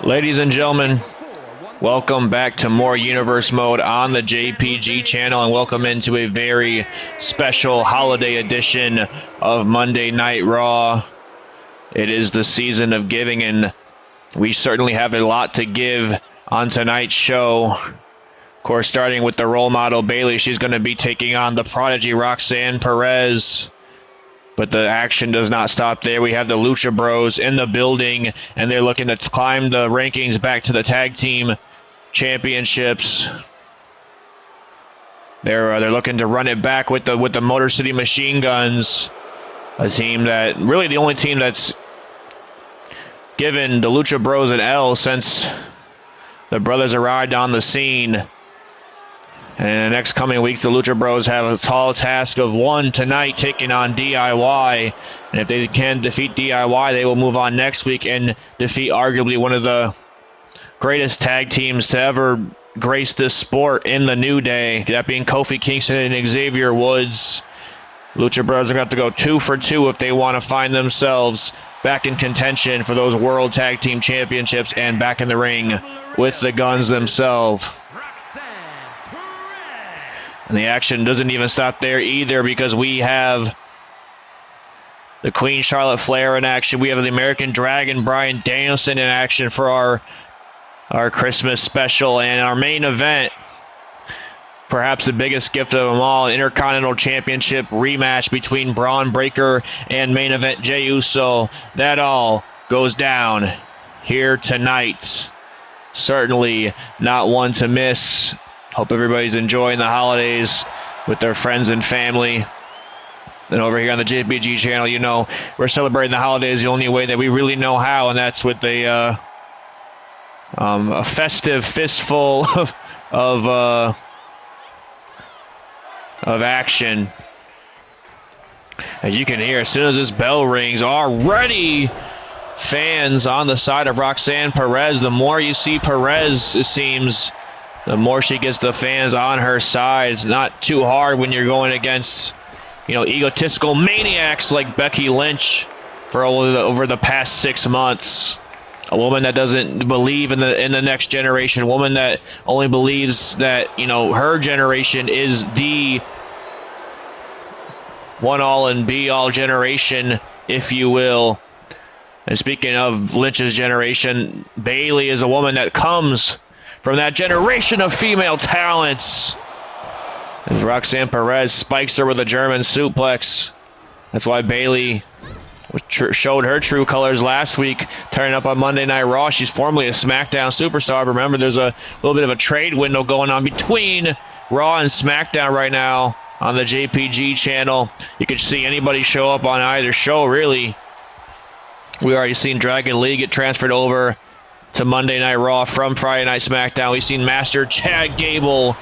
Ladies and gentlemen, welcome back to more Universe Mode on the JPG channel, and welcome into a very special holiday edition of Monday Night Raw. It is the season of giving, and we certainly have a lot to give on tonight's show. Of course, starting with the role model, Bayley. She's going to be taking on the prodigy, Roxxane Perez. But the action does not stop there. We have the Lucha Bros in the building, and they're looking to climb the rankings back to the tag team championships. They're looking to run it back with the Motor City Machine Guns, a team that really the only team that's given the Lucha Bros an L since the brothers arrived on the scene. And in the next coming weeks, the Lucha Bros have a tall task of one tonight, taking on DIY. And if they can defeat DIY, they will move on next week and defeat arguably one of the greatest tag teams to ever grace this sport in the New Day, that being Kofi Kingston and Xavier Woods. Lucha Bros are going to have to go 2 for 2 if they want to find themselves back in contention for those World Tag Team Championships and back in the ring with the Guns themselves. And the action doesn't even stop there either, because we have the Queen Charlotte Flair in action. We have the American Dragon Bryan Danielson in action for our Christmas special. And our main event, perhaps the biggest gift of them all, Intercontinental Championship rematch between Bron Breakker and main event Jey Uso. That all goes down here tonight. Certainly not one to miss. Hope everybody's enjoying the holidays with their friends and family. And over here on the JPG channel, you know, we're celebrating the holidays the only way that we really know how, and that's with a festive fistful of action. As you can hear, as soon as this bell rings, already fans on the side of Roxxane Perez. The more you see Perez, it seems, the more she gets the fans on her side. It's not too hard when you're going against, you know, egotistical maniacs like Becky Lynch for over the past 6 months. A woman that doesn't believe in the next generation. A woman that only believes that, you know, her generation is the one-all and be-all generation, if you will. And speaking of Lynch's generation, Bayley is a woman that comes from that generation of female talents. As Roxxane Perez spikes her with a German suplex. That's why Bayley showed her true colors last week, turning up on Monday Night Raw. She's formerly a SmackDown superstar. Remember, there's a little bit of a trade window going on between Raw and SmackDown right now on the JPG channel. You can see anybody show up on either show, really. We already seen Dragon Lee get transferred over to Monday Night Raw from Friday Night SmackDown. We've seen Master Chad Gable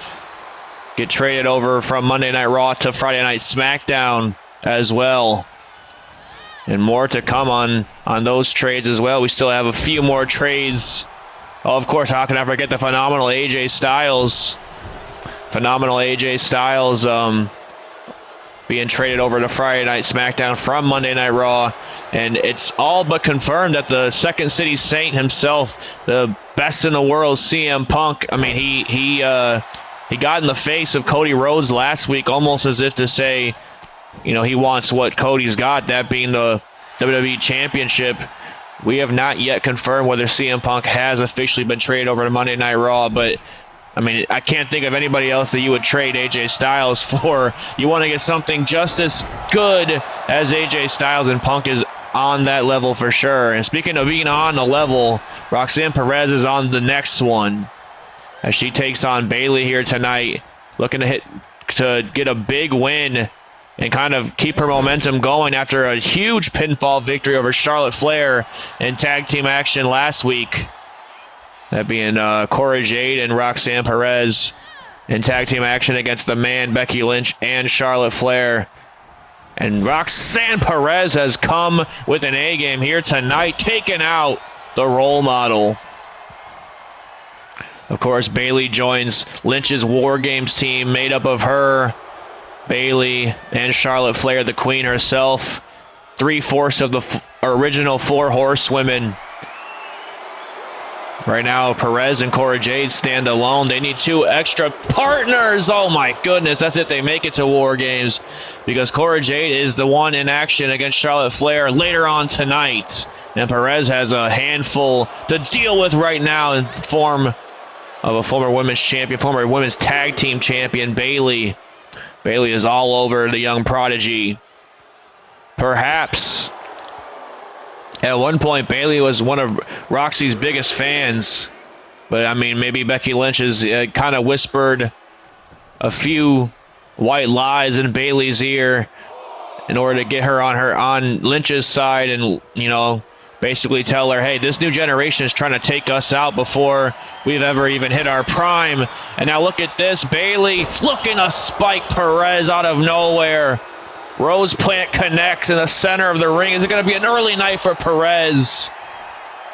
get traded over from Monday Night Raw to Friday Night SmackDown as well. And more to come on those trades as well. We still have a few more trades. Oh, of course, how can I forget the phenomenal AJ Styles? Phenomenal AJ Styles being traded over to Friday Night SmackDown from Monday Night Raw. And it's all but confirmed that the Second City Saint himself, the best in the world, CM Punk, I mean, he got in the face of Cody Rhodes last week, almost as if to say, you know, he wants what Cody's got, that being the WWE Championship. We have not yet confirmed whether CM Punk has officially been traded over to Monday Night Raw, but I mean, I can't think of anybody else that you would trade AJ Styles for. You want to get something just as good as AJ Styles, and Punk is on that level for sure. And speaking of being on the level, Roxxane Perez is on the next one as she takes on Bayley here tonight, looking to get a big win and kind of keep her momentum going after a huge pinfall victory over Charlotte Flair in tag team action last week. That being Cora Jade and Roxxane Perez in tag team action against the Man, Becky Lynch, and Charlotte Flair. And Roxxane Perez has come with an A-game here tonight, taking out the role model. Of course, Bayley joins Lynch's War Games team, made up of her, Bayley, and Charlotte Flair, the Queen herself. 3/4 of the original 4 horsewomen Right now, Perez and Cora Jade stand alone. They need 2 extra partners. Oh my goodness, that's if they make it to War Games, because Cora Jade is the one in action against Charlotte Flair later on tonight. And Perez has a handful to deal with right now in form of a former women's champion, former women's tag team champion, Bayley. Bayley is all over the young prodigy. Perhaps at one point, Bayley was one of Roxy's biggest fans. But, I mean, maybe Becky Lynch has kind of whispered a few white lies in Bayley's ear in order to get her on Lynch's side and, you know, basically tell her, hey, this new generation is trying to take us out before we've ever even hit our prime. And now look at this. Bayley looking to spike Perez out of nowhere. Rose plant connects in the center of the ring. Is it going to be an early night for Perez?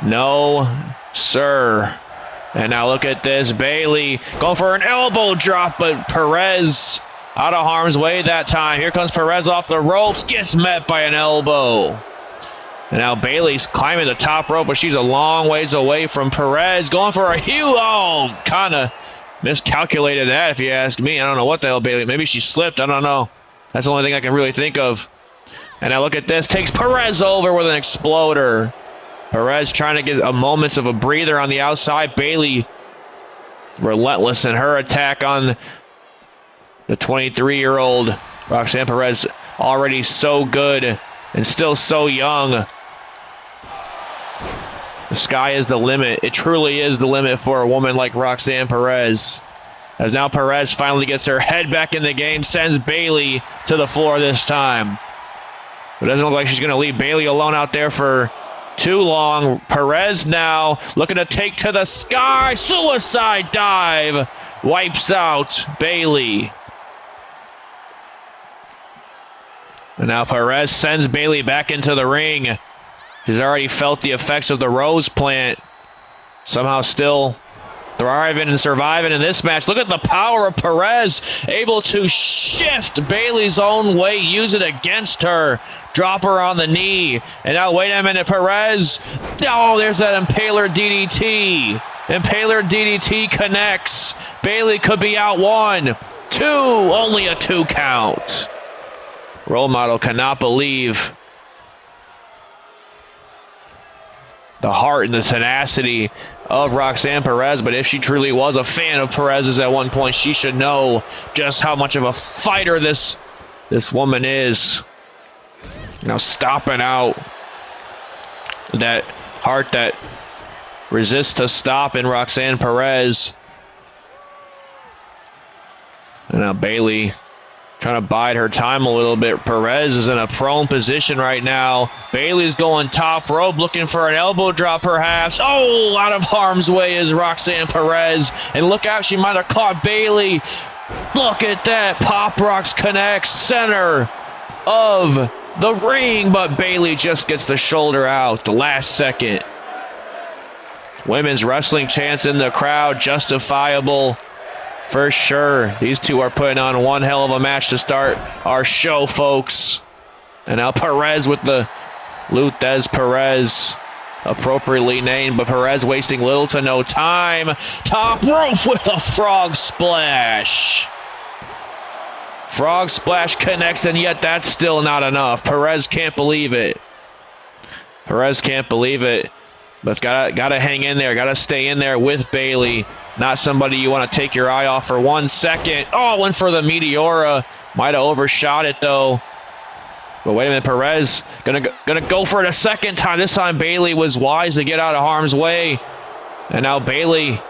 No, sir. And now look at this. Bayley going for an elbow drop, but Perez out of harm's way that time. Here comes Perez off the ropes. Gets met by an elbow. And now Bayley's climbing the top rope, but she's a long ways away from Perez. Going for a huge, oh, kind of miscalculated that if you ask me. I don't know what the hell Bayley, maybe she slipped. I don't know. That's the only thing I can really think of. And now look at this. Takes Perez over with an exploder. Perez trying to get a moments of a breather on the outside. Bayley relentless in her attack on the 23-year-old Roxxane Perez. Already so good and still so young. The sky is the limit. It truly is the limit for a woman like Roxxane Perez. As now Perez finally gets her head back in the game, sends Bayley to the floor this time. It doesn't look like she's going to leave Bayley alone out there for too long. Perez now looking to take to the sky. Suicide dive. Wipes out Bayley. And now Perez sends Bayley back into the ring. He's already felt the effects of the Rose plant. Somehow still thriving and surviving in this match. Look at the power of Perez, able to shift Bayley's own way, use it against her, drop her on the knee. And now, wait a minute, Perez. Oh, there's that Impaler DDT. Impaler DDT connects. Bayley could be out 1, 2, only a 2 count. Role model cannot believe the heart and the tenacity of Roxxane Perez, but if she truly was a fan of Perez's at one point, she should know just how much of a fighter this woman is. You know, stomping out that heart that resists to stop in Roxxane Perez. And now Bayley trying to bide her time a little bit. Perez is in a prone position right now. Bayley's going top rope, looking for an elbow drop perhaps. Oh, out of harm's way is Roxxane Perez. And look out, she might have caught Bayley. Look at that. Pop Rocks connects, center of the ring, but Bayley just gets the shoulder out the last second. Women's wrestling chants in the crowd, justifiable. For sure. These two are putting on one hell of a match to start our show, folks. And now Perez with the Luthez Perez, appropriately named, but Perez wasting little to no time. Top rope with a frog splash. Frog splash connects, and yet that's still not enough. Perez can't believe it. Perez can't believe it. But gotta hang in there. Gotta stay in there with Bayley. Not somebody you want to take your eye off for 1 second. Oh, went for the Meteora. Might have overshot it though. But wait a minute, Perez gonna go for it a second time. This time Bayley was wise to get out of harm's way. And now Bayley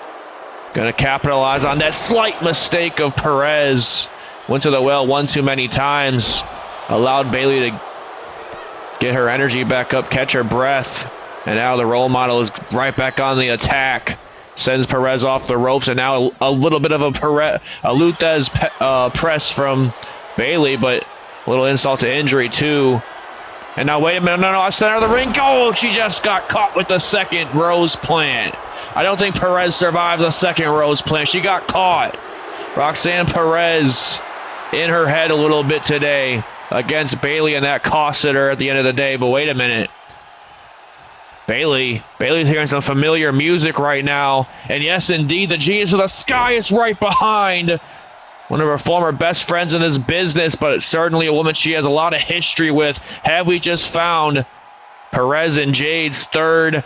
gonna capitalize on that slight mistake of Perez. Went to the well one too many times. Allowed Bayley to get her energy back up, catch her breath. And now the role model is right back on the attack. Sends Perez off the ropes, and now a little bit of a Luthez press from Bayley, but a little insult to injury too. And now wait a minute, no, center of the ring. Oh, she just got caught with the second Rose plant. I don't think Perez survives a second Rose plant. She got caught. Roxxane Perez in her head a little bit today against Bayley, and that costed her at the end of the day. But wait a minute. Bayley's hearing some familiar music right now. And yes, indeed, the Genius of the Sky is right behind. One of her former best friends in this business, but certainly a woman she has a lot of history with. Have we just found Perez and Jade's third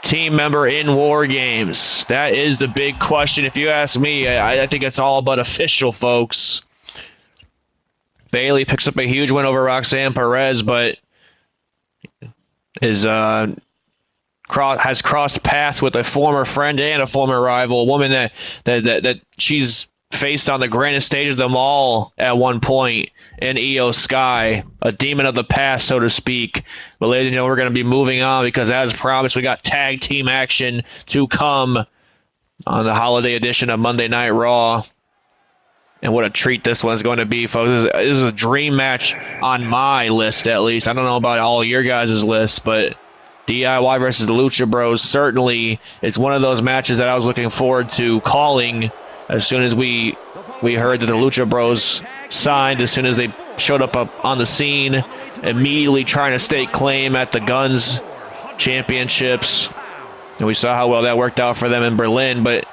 team member in War Games? That is the big question. If you ask me, I think it's all but official, folks. Bayley picks up a huge win over Roxxane Perez, but has crossed paths with a former friend and a former rival, a woman that she's faced on the grandest stage of them all at one point in Io Sky, a demon of the past, so to speak. But ladies and gentlemen, we're going to be moving on because, as promised, we got tag team action to come on the holiday edition of Monday Night Raw. And what a treat this one's going to be, folks. This is a dream match on my list, at least. I don't know about all your guys' lists, but DIY versus the Lucha Bros certainly is one of those matches that I was looking forward to calling as soon as we heard that the Lucha Bros signed, as soon as they showed up on the scene, immediately trying to stake claim at the Guns Championships. And we saw how well that worked out for them in Berlin, but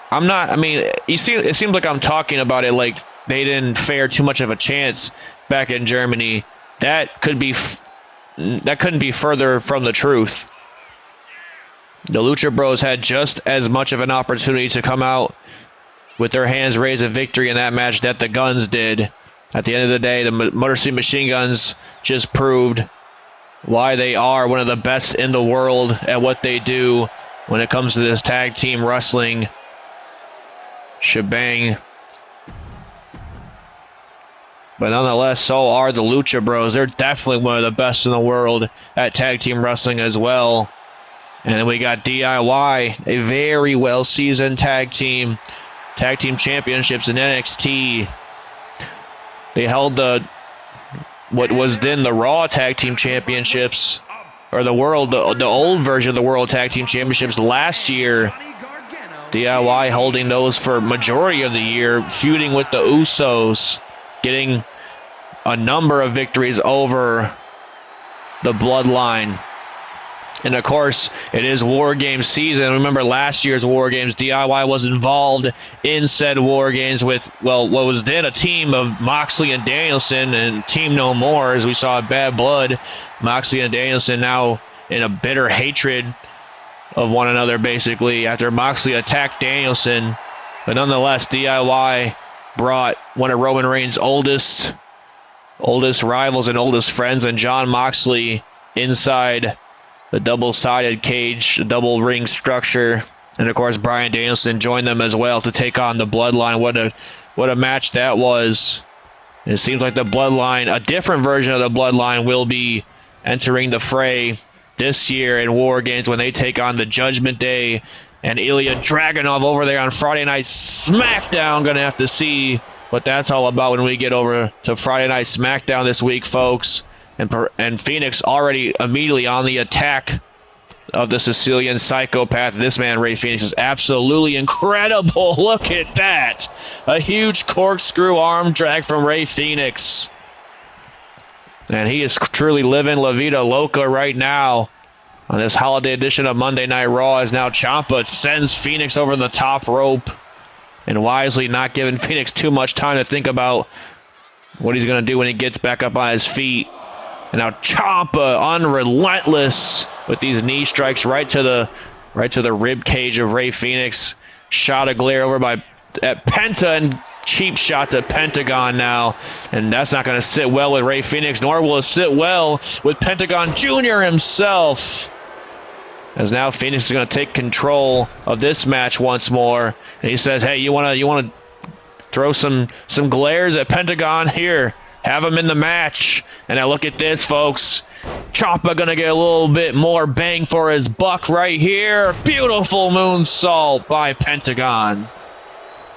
it seems like I'm talking about it like they didn't fare too much of a chance back in Germany. That couldn't be further from the truth. The Lucha Bros had just as much of an opportunity to come out with their hands raised in victory in that match that the Guns did. At the end of the day, the Motor City Machine Guns just proved why they are one of the best in the world at what they do when it comes to this tag team wrestling shebang. But nonetheless, so are the Lucha Bros. They're definitely one of the best in the world at tag team wrestling as well. And then we got DIY, a very well-seasoned tag team championships in NXT. They held what was then the Raw Tag Team Championships, or the old version of the World Tag Team Championships last year. DIY holding those for majority of the year, feuding with the Usos, getting a number of victories over the Bloodline. And of course, it is War Games season. Remember last year's War Games, DIY was involved in said War Games with, what was then a team of Moxley and Danielson and Team No More, as we saw Bad Blood. Moxley and Danielson now in a bitter hatred of one another, basically, after Moxley attacked Danielson. But nonetheless, DIY brought one of Roman Reigns' oldest rivals and oldest friends, and Jon Moxley, inside the double-sided cage, the double ring structure. And of course, Bryan Danielson joined them as well to take on the Bloodline. What a match that was. It seems like the Bloodline, a different version of the Bloodline, will be entering the fray this year in War Games when they take on the Judgment Day and Ilya Dragunov over there on Friday Night SmackDown. Gonna have to see what that's all about when we get over to Friday Night SmackDown this week, folks. And Phoenix already immediately on the attack of the Sicilian psychopath. This man, Rey Fenix, is absolutely incredible. Look at that. A huge corkscrew arm drag from Rey Fenix. And he is truly living La Vida Loca right now on this holiday edition of Monday Night Raw, as now Ciampa sends Phoenix over the top rope, and wisely not giving Phoenix too much time to think about what he's going to do when he gets back up on his feet. And now Ciampa, unrelentless with these knee strikes right to the rib cage of Rey Fenix. Shot of glare over at Penta, and cheap shots at Pentagon now. And that's not going to sit well with Rey Fenix, nor will it sit well with Pentagon Jr. himself. As now Phoenix is going to take control of this match once more. And he says, hey, you want to throw some glares at Pentagon? Here, have him in the match. And now look at this, folks. Ciampa going to get a little bit more bang for his buck right here. Beautiful moonsault by Pentagon.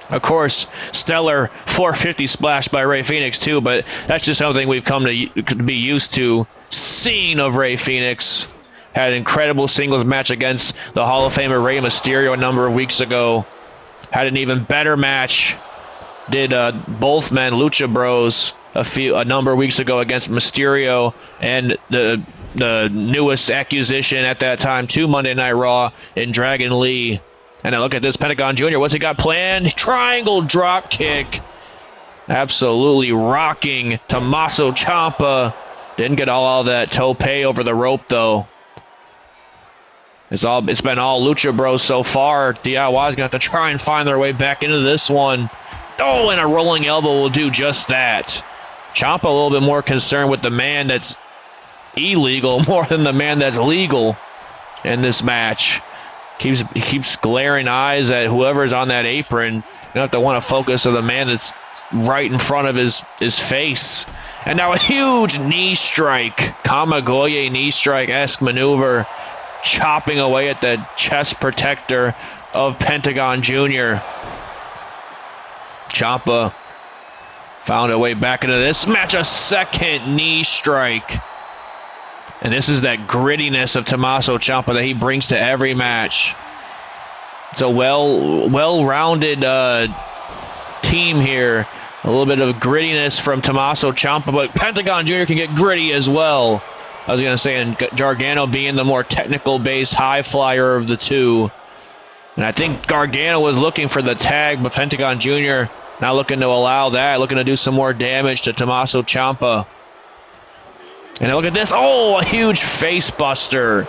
Of course, stellar 450 splash by Rey Fenix too, but that's just something we've come to be used to seeing of Rey Fenix. Had an incredible singles match against the Hall of Famer Rey Mysterio a number of weeks ago. Had an even better match. Did both men, Lucha Bros, a number of weeks ago against Mysterio, and the newest acquisition at that time to Monday Night Raw in Dragon Lee. And now look at this, Pentagon Jr. What's he got planned? Triangle drop kick. Absolutely rocking Tommaso Ciampa. Didn't get all that tope over the rope, though. It's been all Lucha Bros so far. DIY's gonna have to try and find their way back into this one. Oh, and a rolling elbow will do just that. Ciampa a little bit more concerned with the man that's illegal more than the man that's legal in this match. He keeps glaring eyes at whoever's on that apron. You have to want to focus on the man that's right in front of his face. And now a huge knee strike. Kamigoye knee strike-esque maneuver, chopping away at the chest protector of Pentagon Jr. Ciampa found a way back into this match. A second knee strike. And this is that grittiness of Tommaso Ciampa that he brings to every match. It's a well-rounded team here. A little bit of grittiness from Tommaso Ciampa, but Pentagon Jr. can get gritty as well. I was going to say, and Gargano being the more technical-based high flyer of the two. And I think Gargano was looking for the tag, but Pentagon Jr. not looking to allow that, looking to do some more damage to Tommaso Ciampa. And look at this. Oh, a huge face buster.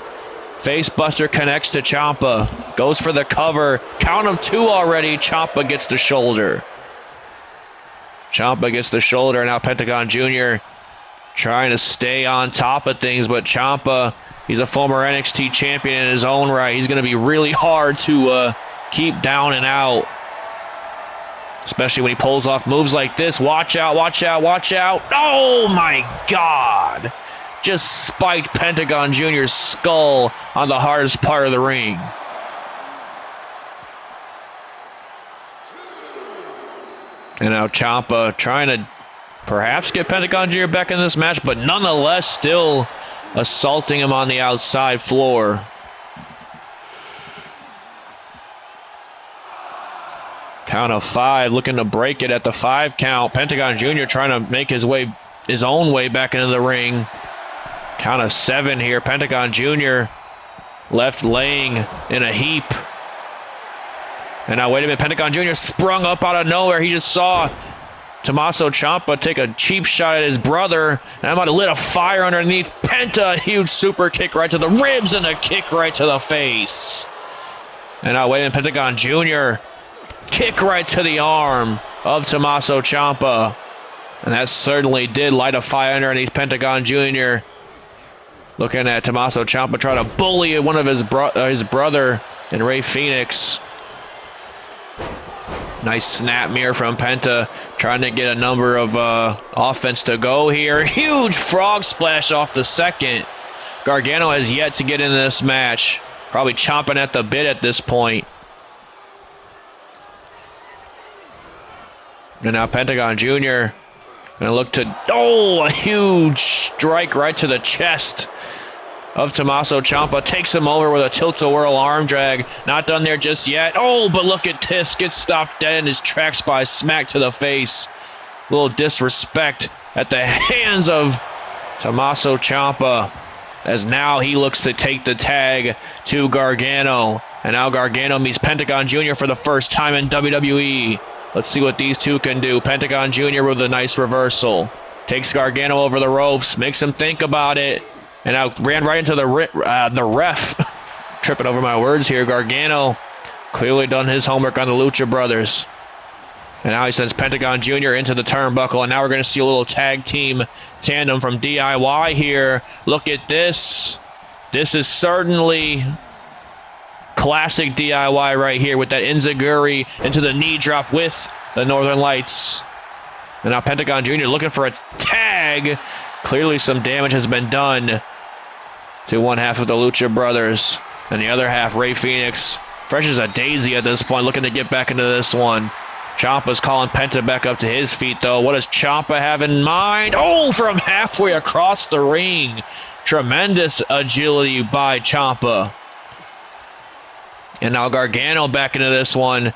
Face buster connects to Ciampa. Goes for the cover. Count of two already. Ciampa gets the shoulder. Ciampa gets the shoulder. Now Pentagon Jr. trying to stay on top of things, but Ciampa, he's a former NXT champion in his own right. He's going to be really hard to keep down and out, especially when he pulls off moves like this. Watch out, watch out, watch out. Oh, my God. Just spiked Pentagon Jr.'s skull on the hardest part of the ring. And now Ciampa trying to perhaps get Pentagon Jr. back in this match, but nonetheless still assaulting him on the outside floor. Count of 5, looking to break it at the 5 count. Pentagon Jr. trying to make his own way back into the ring. Count of 7 here. Pentagon Jr. left laying in a heap. And now, wait a minute, Pentagon Jr. sprung up out of nowhere. He just saw Tommaso Ciampa take a cheap shot at his brother, and I'm about to lit a fire underneath. Penta, a huge super kick right to the ribs and a kick right to the face. And now, wait a minute, Pentagon Jr. kick right to the arm of Tommaso Ciampa. And that certainly did light a fire underneath Pentagon Jr. Looking at Tommaso Ciampa try to bully one of his brother and Rey Fenix. Nice snap mirror from Penta, trying to get a number of offense to go here. Huge frog splash off the second. Gargano has yet to get into this match. Probably chomping at the bit at this point. And now Pentagon Jr. gonna look to, a huge strike right to the chest of Tommaso Ciampa. Takes him over with a tilt-a-whirl arm drag. Not done there just yet. Oh, but look at this. Gets stopped dead in his tracks by a smack to the face. A little disrespect at the hands of Tommaso Ciampa, as now he looks to take the tag to Gargano. And now Gargano meets Pentagon Jr. for the first time in WWE. Let's see what these two can do. Pentagon Jr. with a nice reversal. Takes Gargano over the ropes. Makes him think about it. And now ran right into the ref. Tripping over my words here. Gargano clearly done his homework on the Lucha Brothers. And now he sends Pentagon Jr. into the turnbuckle. And now we're going to see a little tag team tandem from DIY here. Look at this. This is certainly classic DIY right here with that enziguri into the knee drop with the Northern Lights. And now Pentagon Jr. looking for a tag. Clearly some damage has been done to one half of the Lucha Brothers. And the other half, Rey Fenix, fresh as a daisy at this point, looking to get back into this one. Ciampa's calling Penta back up to his feet, though. What does Ciampa have in mind? Oh, from halfway across the ring. Tremendous agility by Ciampa. And now Gargano back into this one.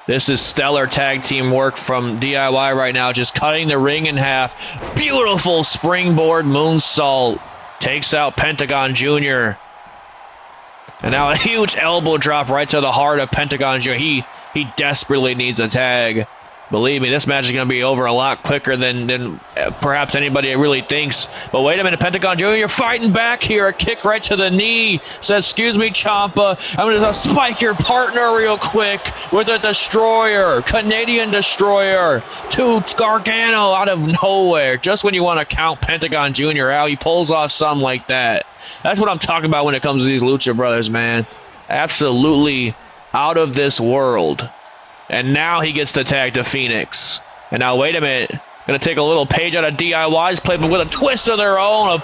This is stellar tag team work from DIY right now, just cutting the ring in half. Beautiful springboard moonsault. Takes out Pentagon Jr. And now a huge elbow drop right to the heart of Pentagon Jr. He desperately needs a tag. Believe me, this match is going to be over a lot quicker than perhaps anybody really thinks. But wait a minute, Pentagon Jr., you're fighting back here. A kick right to the knee. Says, excuse me, Ciampa. I'm going to spike your partner real quick with a destroyer. Canadian destroyer to Gargano out of nowhere. Just when you want to count Pentagon Jr. out, he pulls off something like that. That's what I'm talking about when it comes to these Lucha Brothers, man. Absolutely out of this world. And now he gets the tag to Phoenix. And now, wait a minute. Going to take a little page out of DIY's play, but with a twist of their own. A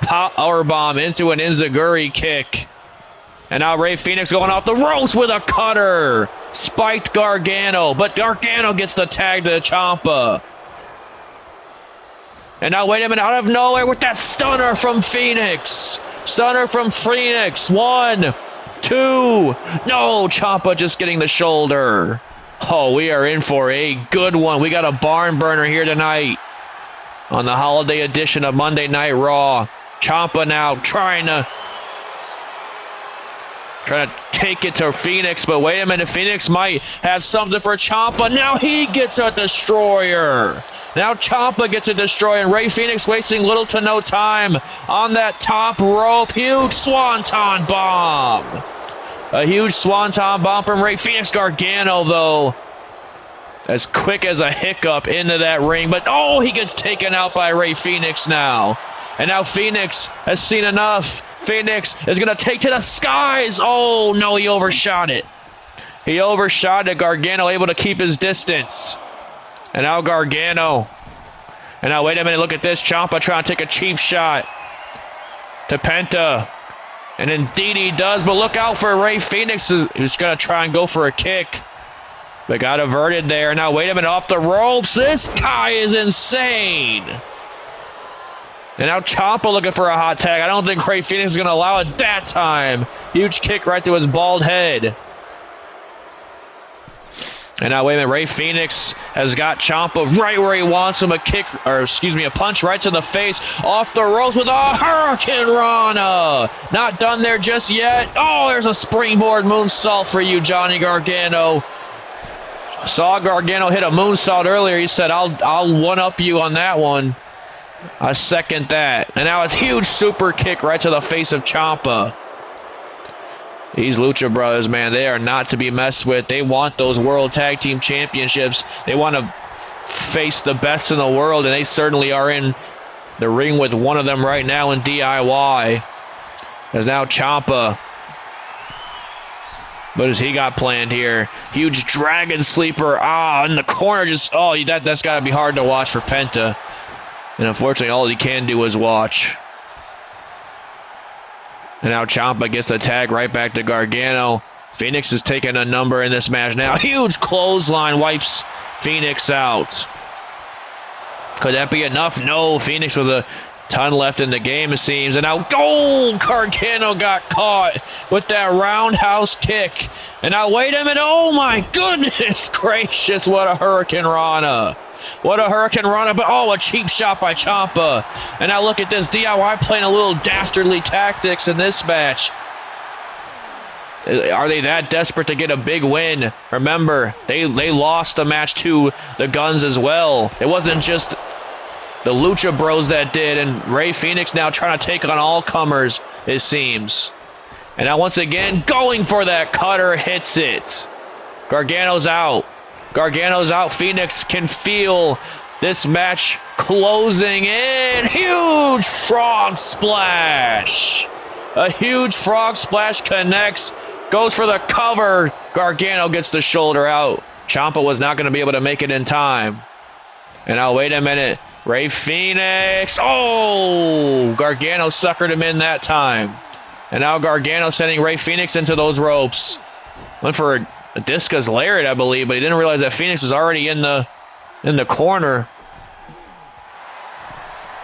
powerbomb into an Enziguri kick. And now Rey Fenix going off the ropes with a cutter. Spiked Gargano, but Gargano gets the tag to Ciampa. And now, wait a minute, out of nowhere with that stunner from Phoenix. Stunner from Phoenix. 1, 2. No, Ciampa just getting the shoulder. Oh, we are in for a good one. We got a barn burner here tonight on the holiday edition of Monday Night Raw. Ciampa now trying to take it to Phoenix, but wait a minute, Phoenix might have something for Ciampa. Now he gets a destroyer. Now Ciampa gets a destroyer, and Rey Fenix wasting little to no time on that top rope. Huge swanton bomb. A huge swanton bomb from Rey Fenix. Gargano, though, as quick as a hiccup into that ring. But, oh, he gets taken out by Rey Fenix now. And now Phoenix has seen enough. Phoenix is going to take to the skies. Oh, no, he overshot it. He overshot it. Gargano able to keep his distance. And now Gargano. And now, wait a minute, look at this. Ciampa trying to take a cheap shot to Penta. And indeed he does, but look out for Rey Fenix, who's going to try and go for a kick. But got averted there. Now, wait a minute, off the ropes. This guy is insane. And now Ciampa looking for a hot tag. I don't think Rey Fenix is going to allow it that time. Huge kick right to his bald head. And now, wait a minute, Rey Fenix has got Ciampa right where he wants him. A punch right to the face. Off the ropes with a Hurricane Rana. Not done there just yet. Oh, there's a springboard moonsault for you, Johnny Gargano. Saw Gargano hit a moonsault earlier. He said, I'll one-up you on that one. I second that. And now a huge super kick right to the face of Ciampa. These Lucha Brothers, man, they are not to be messed with. They want those World Tag Team Championships. They want to face the best in the world, and they certainly are in the ring with one of them right now in DIY. There's now Ciampa. What does he got planned here? Huge Dragon Sleeper. In the corner. That's got to be hard to watch for Penta. And unfortunately, all he can do is watch. And now Ciampa gets the tag right back to Gargano. Phoenix is taking a number in this match now. Huge clothesline wipes Phoenix out. Could that be enough? No, Phoenix with a ton left in the game, it seems. And now, Gargano got caught with that roundhouse kick. And now, wait a minute. Oh, my goodness gracious. What a Hurricane Rana. What a Hurricane Rana, but a cheap shot by Ciampa. And now look at this, DIY playing a little dastardly tactics in this match. Are they that desperate to get a big win? Remember, they lost the match to the Guns as well. It wasn't just the Lucha Bros that did, and Rey Fenix now trying to take on all comers, it seems. And now once again, going for that cutter, hits it. Gargano's out. Gargano's out. Phoenix can feel this match closing in. Huge frog splash. A huge frog splash connects. Goes for the cover. Gargano gets the shoulder out. Ciampa was not going to be able to make it in time. And now, wait a minute. Rey Fenix. Oh! Gargano suckered him in that time. And now Gargano sending Rey Fenix into those ropes. Went for a Discus Lariat, I believe, but he didn't realize that Phoenix was already in the corner.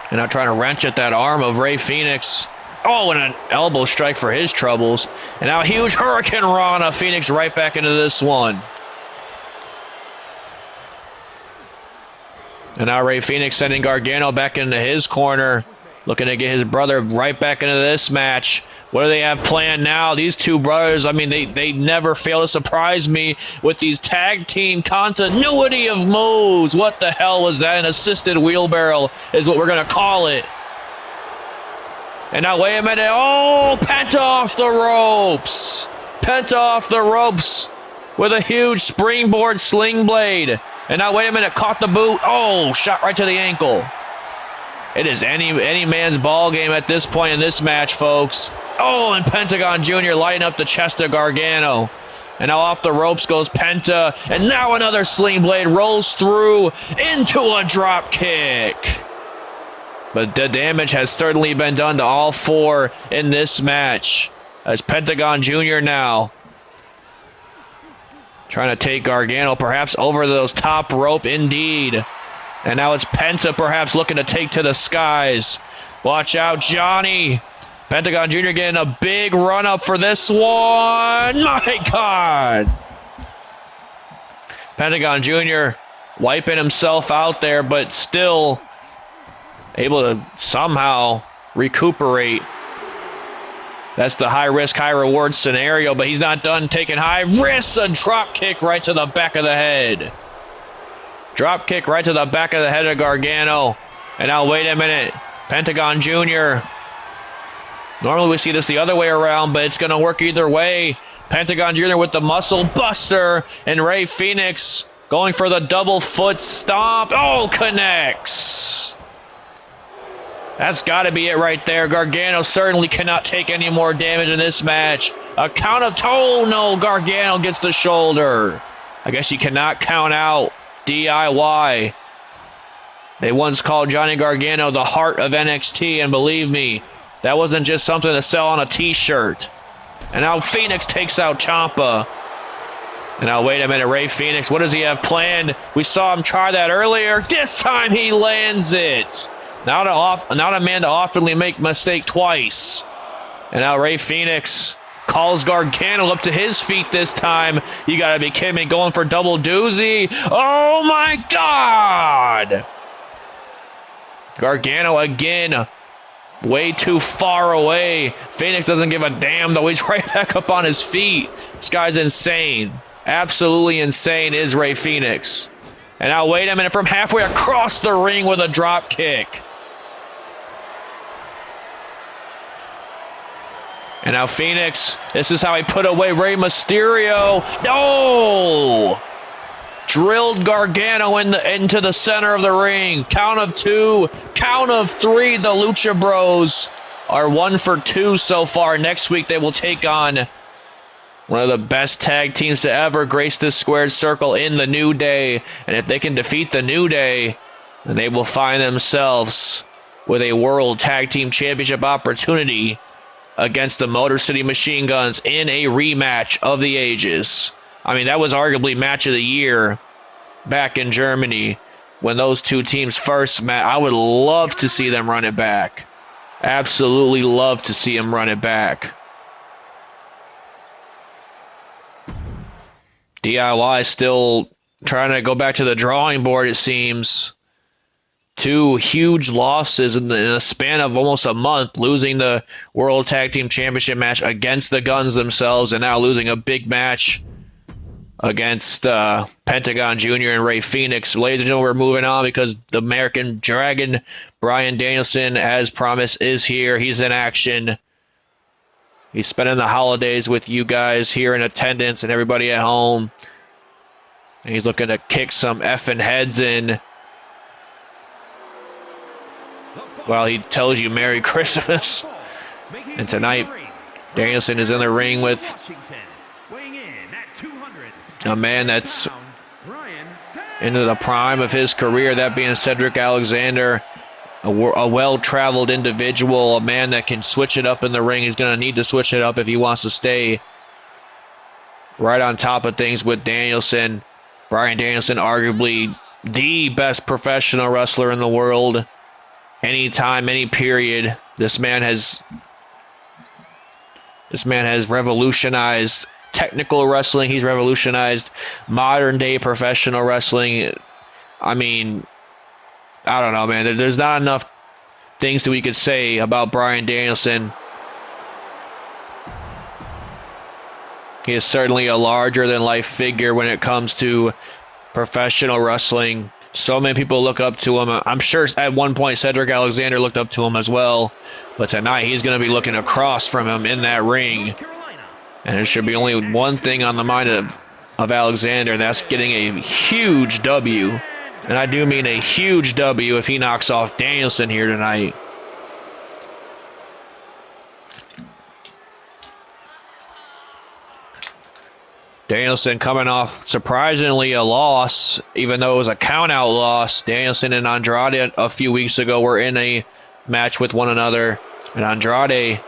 And now trying to wrench at that arm of Rey Fenix. Oh, and an elbow strike for his troubles. And now a huge Hurricane Rana. Phoenix right back into this one. And now Rey Fenix sending Gargano back into his corner. Looking to get his brother right back into this match. What do they have planned now? These two brothers, I mean, they never fail to surprise me with these tag team continuity of moves. What the hell was that? An assisted wheelbarrow is what we're going to call it. And now, wait a minute. Oh, Penta off the ropes. Penta off the ropes with a huge springboard sling blade. And now, wait a minute. Caught the boot. Oh, shot right to the ankle. It is any man's ball game at this point in this match, folks. Oh, and Pentagon Jr. lighting up the chest of Gargano. And now off the ropes goes Penta. And now another sling blade rolls through into a drop kick. But the damage has certainly been done to all four in this match. As Pentagon Jr. now trying to take Gargano perhaps over those top rope indeed. And now it's Penta perhaps looking to take to the skies. Watch out, Johnny. Pentagon Jr. getting a big run up for this one. My God. Pentagon Jr. wiping himself out there, but still able to somehow recuperate. That's the high risk, high reward scenario, but he's not done taking high risks. A drop kick right to the back of the head. Drop kick right to the back of the head of Gargano. And now, wait a minute. Pentagon Jr. Normally we see this the other way around, but it's going to work either way. Pentagon Jr. with the muscle buster. And Rey Fenix going for the double foot stomp. Oh, connects. That's got to be it right there. Gargano certainly cannot take any more damage in this match. A count of... Oh, no. Gargano gets the shoulder. I guess you cannot count out DIY. They once called Johnny Gargano the heart of NXT, and believe me, that wasn't just something to sell on a t-shirt. And now Phoenix takes out Ciampa. And now, wait a minute, Rey Fenix, what does he have planned? We saw him try that earlier. This time he lands it. Not a man to oftenly make mistake twice. And now Rey Fenix calls Gargano up to his feet this time. You gotta be kidding me, going for double doozy. Oh my God! Gargano again, way too far away. Phoenix doesn't give a damn though. He's right back up on his feet. This guy's insane. Absolutely insane is Rey Fenix. And now wait a minute, from halfway across the ring with a drop kick. And now Phoenix, this is how he put away Rey Mysterio. No! Drilled Gargano into the center of the ring. Count of two, count of three. The Lucha Bros are 1 for 2 so far. Next week they will take on one of the best tag teams to ever grace this squared circle in the New Day. And if they can defeat the New Day, then they will find themselves with a World Tag Team Championship opportunity against the Motor City Machine Guns in a rematch of the ages. I mean, that was arguably match of the year back in Germany when those two teams first met. I would love to see them run it back. Absolutely love to see them run it back. DIY still trying to go back to the drawing board, it seems. 2 huge losses in the span of almost a month, losing the World Tag Team Championship match against the Guns themselves, and now losing a big match against Pentagon Jr. and Rey Fenix. Ladies and gentlemen, we're moving on because the American Dragon, Bryan Danielson, as promised, is here. He's in action. He's spending the holidays with you guys here in attendance and everybody at home. And he's looking to kick some effing heads in while he tells you Merry Christmas. And tonight, Danielson is in the ring with a man that's into the prime of his career, that being Cedric Alexander, a well-traveled individual, a man that can switch it up in the ring. He's going to need to switch it up if he wants to stay right on top of things with Danielson. Bryan Danielson, arguably the best professional wrestler in the world. Anytime, any period, this man has This man has revolutionized technical wrestling. He's revolutionized modern day professional wrestling. I mean, I don't know, man. There's not enough things that we could say about Bryan Danielson. He is certainly a larger-than-life figure when it comes to professional wrestling. So many people look up to him. I'm sure at one point Cedric Alexander looked up to him as well. But tonight he's going to be looking across from him in that ring. And there should be only one thing on the mind of Alexander, and that's getting a huge W. And I do mean a huge W if he knocks off Danielson here tonight. Danielson coming off, surprisingly, a loss, even though it was a count-out loss. Danielson and Andrade a few weeks ago were in a match with one another. And Andrade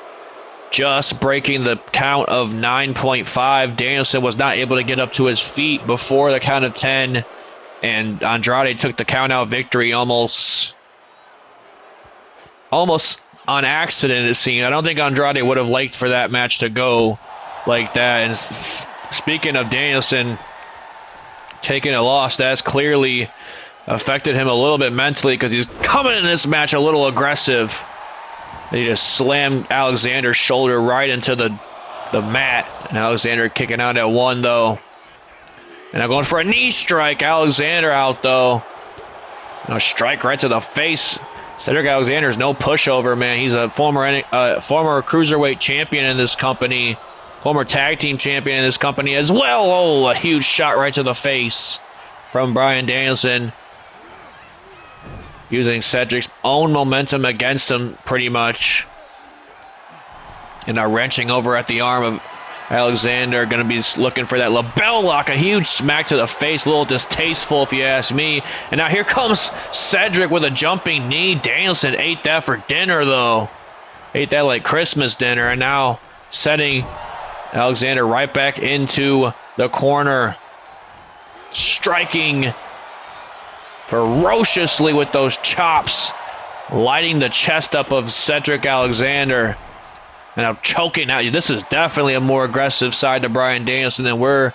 just breaking the count of 9.5. Danielson was not able to get up to his feet before the count of 10. And Andrade took the count-out victory almost on accident, it seemed. I don't think Andrade would have liked for that match to go like that. And speaking of Danielson taking a loss, that's clearly affected him a little bit mentally because he's coming in this match a little aggressive. He just slammed Alexander's shoulder right into the mat. And Alexander kicking out at 1, though. And now going for a knee strike. Alexander out, though. A strike right to the face. Cedric Alexander's no pushover, man. He's a former cruiserweight champion in this company. Former tag team champion in this company as well. Oh, a huge shot right to the face from Bryan Danielson. Using Cedric's own momentum against him, pretty much. And now wrenching over at the arm of Alexander. Going to be looking for that lapel lock. A huge smack to the face. A little distasteful, if you ask me. And now here comes Cedric with a jumping knee. Danielson ate that for dinner, though. Ate that like Christmas dinner. And now setting Alexander right back into the corner. Striking ferociously with those chops. Lighting the chest up of Cedric Alexander. And now choking out. This is definitely a more aggressive side to Bryan Danielson than we're,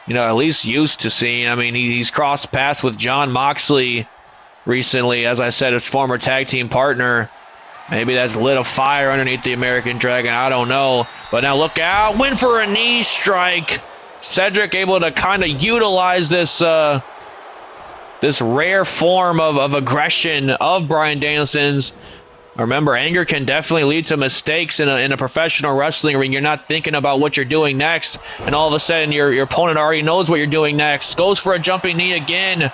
at least used to seeing. I mean, he's crossed paths with Jon Moxley recently. As I said, his former tag team partner. Maybe that's lit a fire underneath the American Dragon. I don't know. But now look out. Win for a knee strike. Cedric able to kind of utilize this this rare form of aggression of Bryan Danielson's. Remember, anger can definitely lead to mistakes in a professional wrestling ring. You're not thinking about what you're doing next, and all of a sudden your opponent already knows what you're doing next. Goes for a jumping knee again.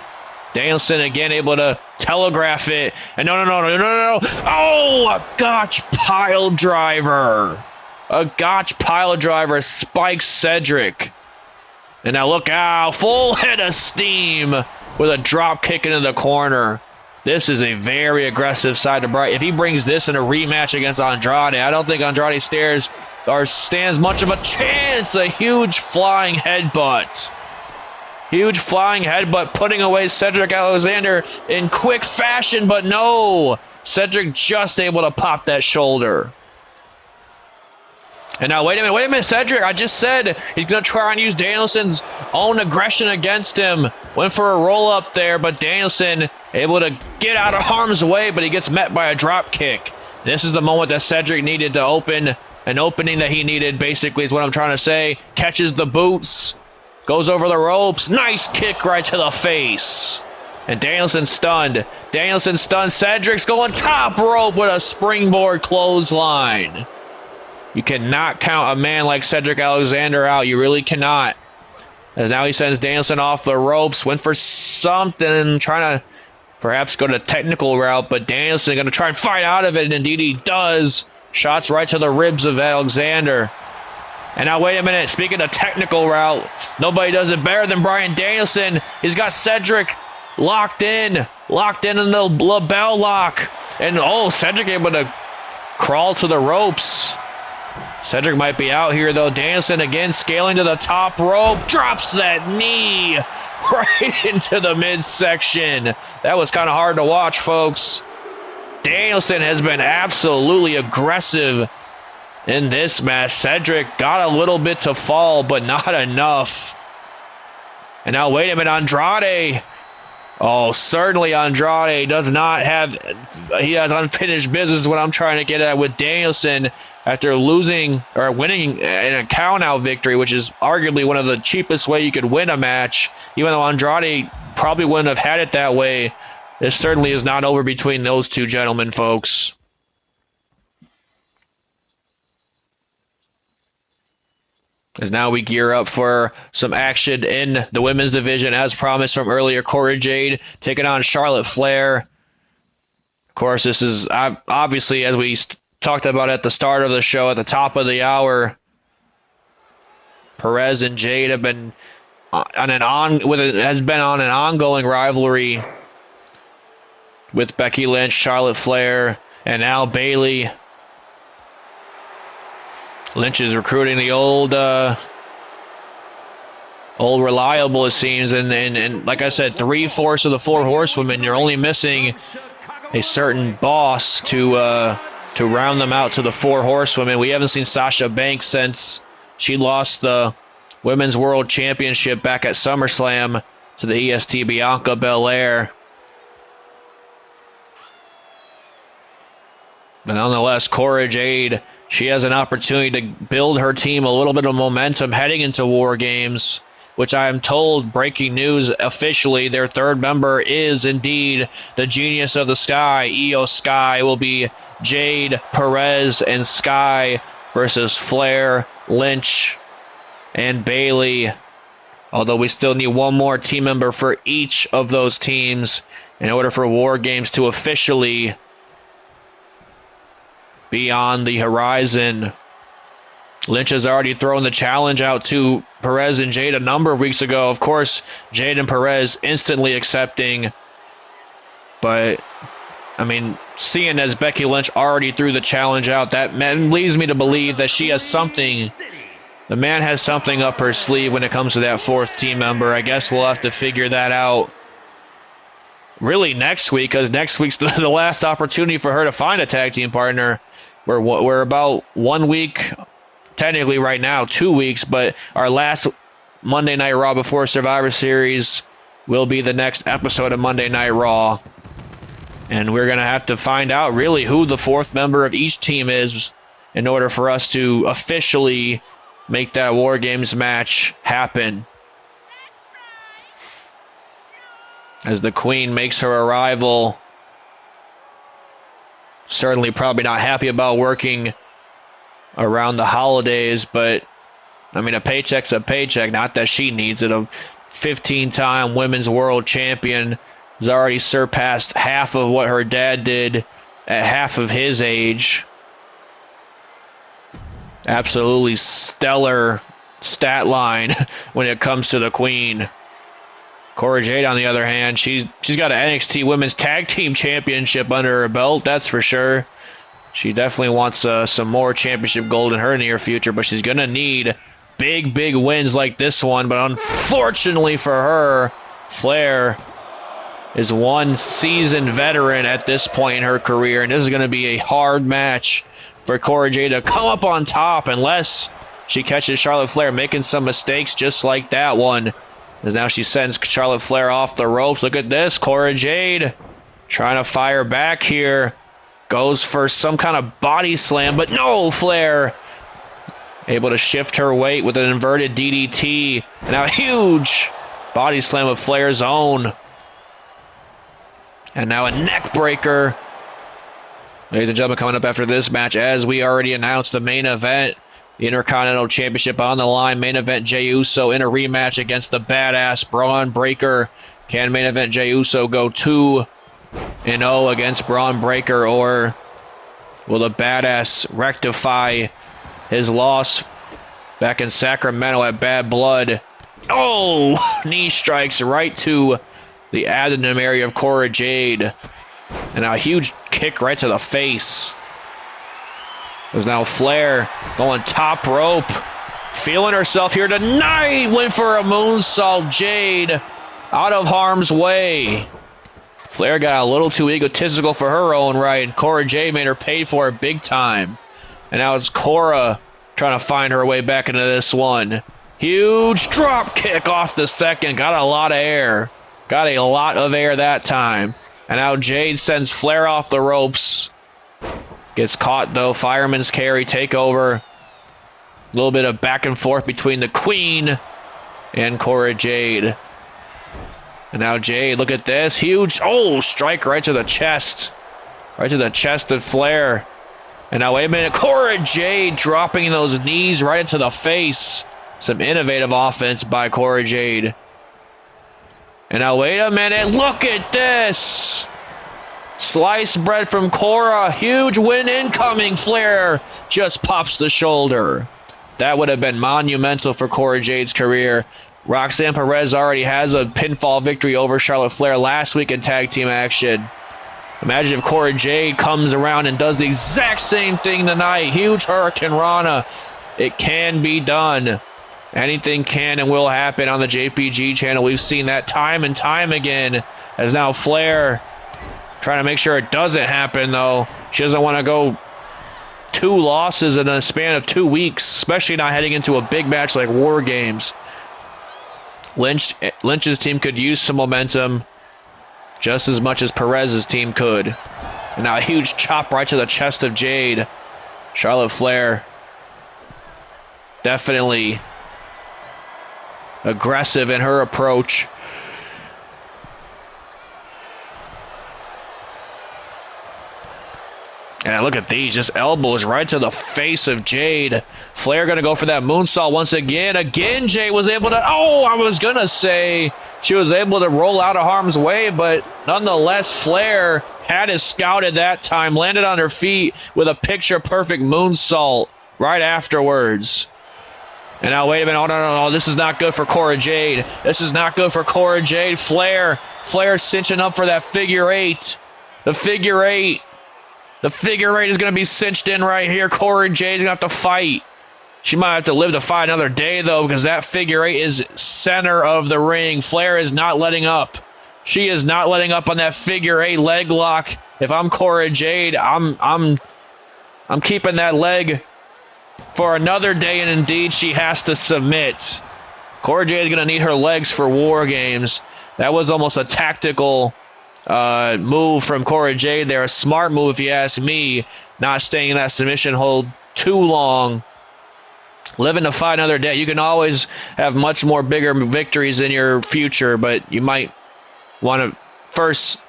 Danielson again able to telegraph it. And no. Oh, a Gotch pile driver. A Gotch pile driver spikes Cedric. And now look out. Full head of steam with a drop kick into the corner. This is a very aggressive side to Bryan. If he brings this in a rematch against Andrade, I don't think Andrade stands much of a chance. A huge flying headbutt. Huge flying headbutt putting away Cedric Alexander in quick fashion, but no. Cedric just able to pop that shoulder. And now, wait a minute, Cedric, I just said he's going to try and use Danielson's own aggression against him. Went for a roll-up there, but Danielson able to get out of harm's way, but he gets met by a drop kick. This is the moment that Cedric needed to open, an opening that he needed, basically, is what I'm trying to say. Catches the boots, goes over the ropes, nice kick right to the face. And Danielson stunned. Cedric's going top rope with a springboard clothesline. You cannot count a man like Cedric Alexander out. You really cannot. And now he sends Danielson off the ropes. Went for something, trying to perhaps go the technical route, but Danielson going to try and fight out of it, and indeed he does. Shots right to the ribs of Alexander. And now, wait a minute. Speaking of technical route, nobody does it better than Bryan Danielson. He's got Cedric locked in the label lock. And, Cedric able to crawl to the ropes. Cedric might be out here, though. Danielson again scaling to the top rope. Drops that knee right into the midsection. That was kind of hard to watch, folks. Danielson has been absolutely aggressive in this match. Cedric got a little bit to fall, but not enough. And now, wait a minute, Andrade. Oh, certainly Andrade does not have, he has unfinished business, what I'm trying to get at with Danielson after losing or winning an a count-out victory, which is arguably one of the cheapest way you could win a match. Even though Andrade probably wouldn't have had it that way, this certainly is not over between those two gentlemen, folks. As now we gear up for some action in the women's division, as promised from earlier. Cora Jade taking on Charlotte Flair. Of course, this is obviously, as we talked about at the start of the show, at the top of the hour, Perez and Jade have been on an ongoing rivalry with Becky Lynch, Charlotte Flair, and now Bayley. Lynch is recruiting the old reliable, it seems, and like I said, 3/4 of the 4 horsewomen. You're only missing a certain boss to round them out to the 4 horsewomen. We haven't seen Sasha Banks since she lost the Women's World Championship back at SummerSlam to the EST Bianca Belair. But nonetheless, Cora Jade, she has an opportunity to build her team a little bit of momentum heading into War Games, which I am told, breaking news officially, their third member is indeed the Genius of the Sky. Io Sky will be Jade, Perez, and Sky versus Flair, Lynch, and Bayley. Although we still need one more team member for each of those teams in order for War Games to officially be on the horizon. Lynch has already thrown the challenge out to Perez and Jade a number of weeks ago. Of course, Jade and Perez instantly accepting. But, I mean, seeing as Becky Lynch already threw the challenge out, that leads me to believe that she has something. The man has something up her sleeve when it comes to that 4th team member. I guess we'll have to figure that out really next week, because next week's the last opportunity for her to find a tag team partner. We're about 1 week, technically right now, 2 weeks, but our last Monday Night Raw before Survivor Series will be the next episode of Monday Night Raw. And we're going to have to find out really who the 4th member of each team is in order for us to officially make that War Games match happen. As the Queen makes her arrival, certainly probably not happy about working around the holidays, but I mean, a paycheck's a paycheck. Not that she needs it. A 15-time Women's World Champion has already surpassed half of what her dad did at half of his age. Absolutely stellar stat line when it comes to the Queen. Cora Jade, on the other hand, she's got an NXT Women's Tag Team Championship under her belt, that's for sure. She definitely wants some more championship gold in her near future, but she's going to need big wins like this one. But unfortunately for her, Flair is one seasoned veteran at this point in her career, and this is going to be a hard match for Cora Jade to come up on top unless she catches Charlotte Flair making some mistakes just like that one. As now she sends Charlotte Flair off the ropes. Look at this. Cora Jade trying to fire back here. Goes for some kind of body slam, but no, Flair able to shift her weight with an inverted DDT. And now a huge body slam of Flair's own. And now a neck breaker. Ladies and gentlemen, coming up after this match, as we already announced, the main event, the Intercontinental Championship on the line. Main event, Jey Uso in a rematch against the badass Bron Breakker. Can main event Jey Uso go 2-0 against Bron Breakker, or will the badass rectify his loss back in Sacramento at Bad Blood? Oh, knee strikes right to the abdomen area of Cora Jade. And a huge kick right to the face. There's now Flair going top rope. Feeling herself here tonight. Went for a moonsault. Jade out of harm's way. Flair got a little too egotistical for her own right, and Cora Jade made her pay for it big time. And now it's Cora trying to find her way back into this one. Huge drop kick off the second. Got a lot of air. Got a lot of air that time. And now Jade sends Flair off the ropes. Gets caught, though. Fireman's carry, takeover. A little bit of back and forth between the Queen and Cora Jade. And now Jade, look at this. Huge, strike right to the chest. Right to the chest of Flair. And now, wait a minute. Cora Jade dropping those knees right into the face. Some innovative offense by Cora Jade. And now, wait a minute. Look at this. Sliced bread from Cora. Huge win incoming. Flair just pops the shoulder. That would have been monumental for Cora Jade's career. Roxxane Perez already has a pinfall victory over Charlotte Flair last week in tag team action. Imagine if Cora Jade comes around and does the exact same thing tonight. Huge Hurricane Rana. It can be done. Anything can and will happen on the JPG channel. We've seen that time and time again. As now Flair trying to make sure it doesn't happen, though. She doesn't want to go 2 losses in a span of 2 weeks, especially not heading into a big match like War Games. Lynch's team could use some momentum just as much as Perez's team could. And now a huge chop right to the chest of Jade. Charlotte Flair definitely aggressive in her approach. And look at these, just elbows right to the face of Jade. Flair going to go for that moonsault once again. Again, Jade was able to, I was going to say she was able to roll out of harm's way, but nonetheless, Flair had it scouted that time, landed on her feet with a picture-perfect moonsault right afterwards. And now, wait a minute, no, this is not good for Cora Jade. This is not good for Cora Jade. Flair cinching up for that figure 8. The figure 8. The figure 8 is going to be cinched in right here. Cora Jade's going to have to fight. She might have to live to fight another day, though, because that figure 8 is center of the ring. Flair is not letting up. She is not letting up on that figure 8 leg lock. If I'm Cora Jade, I'm keeping that leg for another day, and indeed, she has to submit. Cora Jade is going to need her legs for War Games. That was almost a tactical move from Cora Jade there. A smart move, if you ask me. Not staying in that submission hold too long. Living to fight another day. You can always have much more bigger victories in your future, but you might want to first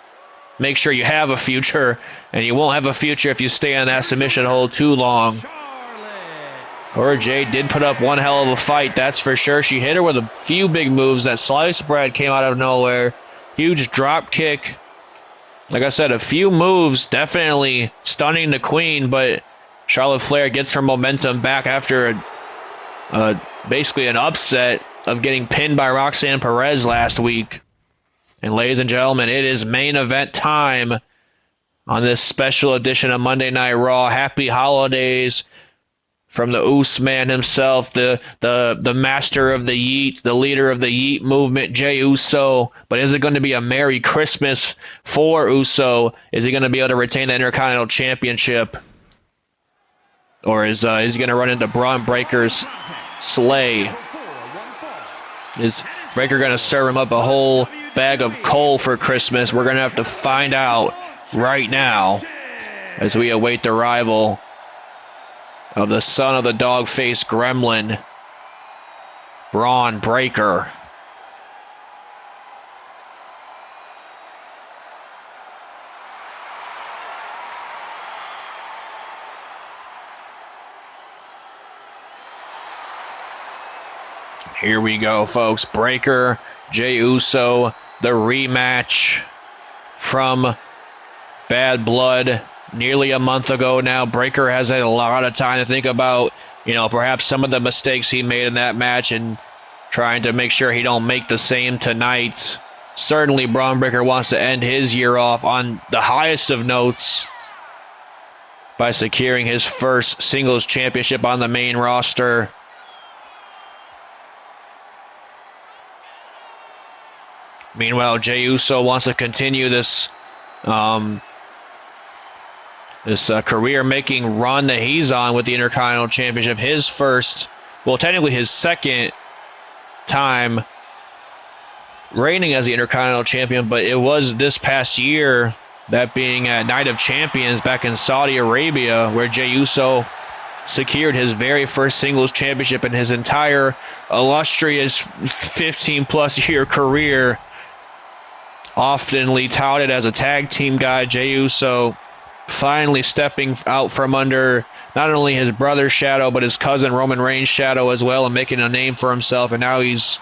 make sure you have a future, and you won't have a future if you stay on that submission hold too long. Cora Jade did put up one hell of a fight, that's for sure. She hit her with a few big moves. That slice bread came out of nowhere. Huge drop kick. Like I said, a few moves definitely stunning the Queen, but Charlotte Flair gets her momentum back after basically an upset of getting pinned by Roxxane Perez last week. And ladies and gentlemen, it is main event time on this special edition of Monday Night Raw. Happy holidays from the Oos man himself, the master of the Yeet, the leader of the Yeet movement, Jey Uso. But is it going to be a Merry Christmas for Uso? Is he going to be able to retain the Intercontinental Championship? Or is he going to run into Bron Breakker's sleigh? Is Breakker going to serve him up a whole bag of coal for Christmas? We're going to have to find out right now as we await the arrival of the son of the dog-faced gremlin, Bron Breakker. Here we go, folks. Breakker, Jey Uso, the rematch from Bad Blood. Nearly a month ago now. Breakker has had a lot of time to think about, perhaps some of the mistakes he made in that match and trying to make sure he don't make the same tonight. Certainly, Bron Breakker wants to end his year off on the highest of notes by securing his first singles championship on the main roster. Meanwhile, Jey Uso wants to continue this this career-making run that he's on with the Intercontinental Championship. His first, well, technically his second time reigning as the Intercontinental Champion, but it was this past year, that being at Night of Champions back in Saudi Arabia, where Jey Uso secured his very first singles championship in his entire illustrious 15-plus year career. Oftenly touted as a tag team guy, Jey Uso finally stepping out from under not only his brother's shadow, but his cousin Roman Reigns' shadow as well, and making a name for himself. And now he's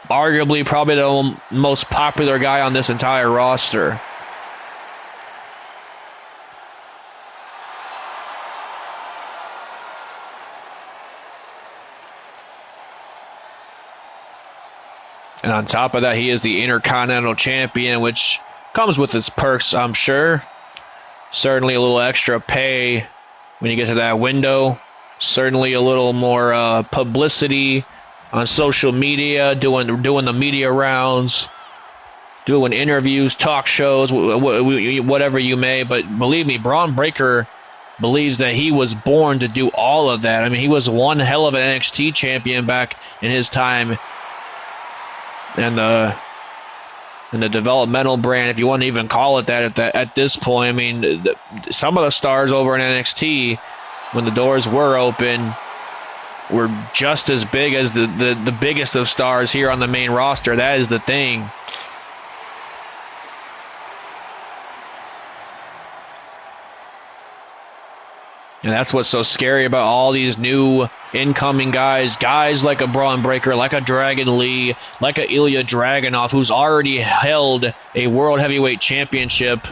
arguably probably the most popular guy on this entire roster. And on top of that, he is the Intercontinental Champion, which comes with its perks, I'm sure. Certainly a little extra pay when you get to that window. Certainly a little more publicity on social media, doing the media rounds, doing interviews, talk shows, whatever you may. But believe me, Bron Breakker believes that he was born to do all of that. I mean, he was one hell of an NXT champion back in his time. And the developmental brand, if you want to even call it that at this point. I mean, some of the stars over in NXT, when the doors were open, were just as big as the biggest of stars here on the main roster. That is the thing. And that's what's so scary about all these new incoming guys like a Bron Breakker, like a Dragon Lee, like a Ilya Dragunov, who's already held a World Heavyweight Championship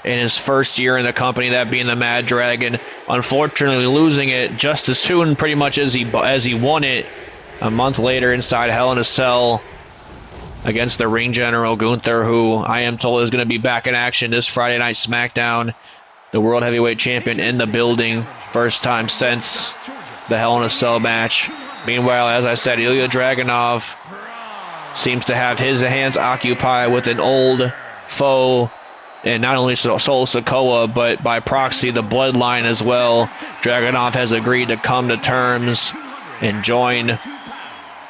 in his first year in the company, that being the Mad Dragon. Unfortunately, losing it just as soon pretty much as he won it a month later inside Hell in a Cell against the Ring General Gunther, who I am told is going to be back in action this Friday Night SmackDown. The World Heavyweight Champion in the building. First time since the Hell in a Cell match. Meanwhile, as I said, Ilya Dragunov seems to have his hands occupied with an old foe, and not only Sol Sikoa, but by proxy the Bloodline as well. Dragunov has agreed to come to terms and join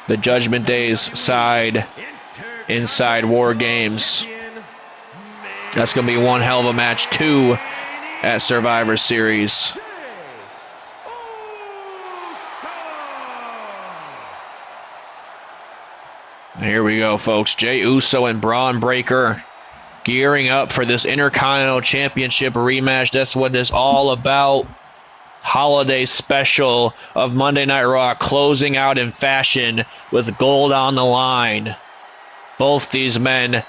the Judgment Day's side inside War Games. That's going to be one hell of a match, too, at Survivor Series. Here we go, folks. Jey Uso and Bron Breakker gearing up for this Intercontinental Championship rematch. That's what it's all about. Holiday special of Monday Night Raw closing out in fashion with gold on the line. Both these men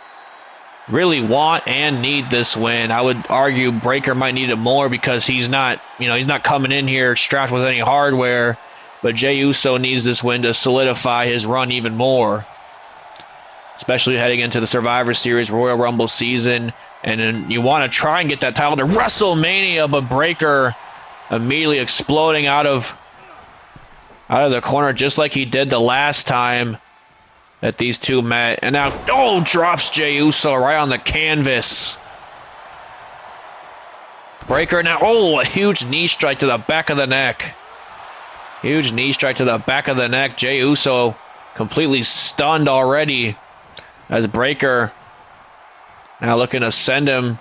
really want and need this win. I would argue Breakker might need it more because he's not coming in here strapped with any hardware, but Jey Uso needs this win to solidify his run even more, especially heading into the Survivor Series Royal Rumble season. And then you want to try and get that title to WrestleMania, but Breakker immediately exploding out of the corner just like he did the last time that these two met. And now, drops Jey Uso right on the canvas. Breakker now, a huge knee strike to the back of the neck. Huge knee strike to the back of the neck. Jey Uso completely stunned already as Breakker now looking to send him.